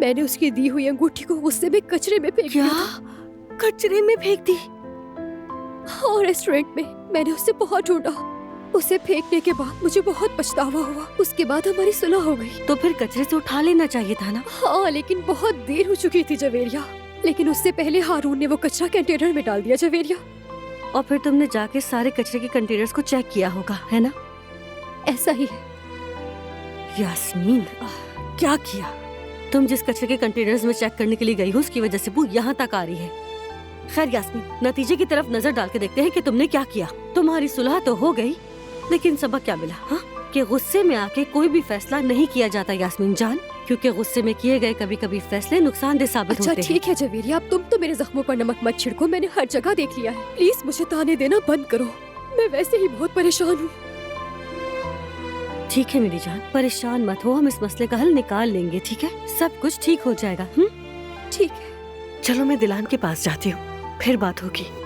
मैंने उसकी दी हुई अंगूठी को गुस्से में कचरे में फेंक दिया था। कचरे में फेंक दी? और रेस्टोरेंट में मैंने उसे बहुत ढूंढा। उसे फेंकने के बाद मुझे बहुत पछतावा हुआ। उसके बाद हमारी सुलह हो गई। तो फिर कचरे से उठा लेना चाहिए था ना। हाँ, लेकिन बहुत देर हो चुकी थी जवेरिया। लेकिन उससे पहले हारून ने वो कचरा कंटेनर में डाल दिया जवेरिया। और फिर तुमने जाके सारे कचरे के कंटेनर्स को चेक किया होगा, है ना? ऐसा ही है। यास्मीन, क्या किया? तुम जिस कचरे के कंटेनर्स में चेक करने के लिए गई हो उसकी वजह से बू यहाँ तक आ रही है। खैर यास्मीन, नतीजे की तरफ नजर डाल के देखते हैं कि तुमने क्या किया। तुम्हारी सुलह तो हो गई, लेकिन सबक क्या मिला? हाँ, कि गुस्से में आके कोई भी फैसला नहीं किया जाता यास्मीन जान, क्योंकि गुस्से में किए गए कभी कभी फैसले नुकसानदेह साबित होते हैं। अच्छा ठीक है जवेरिया, अब तुम तो मेरे जख्मों पर नमक मत छिड़को। मैंने हर जगह देख लिया है। प्लीज मुझे ताने देना बंद करो। मैं वैसे ही बहुत परेशान हूँ। ठीक है मेरी जान, परेशान मत हो, हम इस मसले का हल निकाल लेंगे, ठीक है? सब कुछ ठीक हो जाएगा। ठीक है। चलो मैं दिलान के पास जाती हूँ, फिर बात होगी।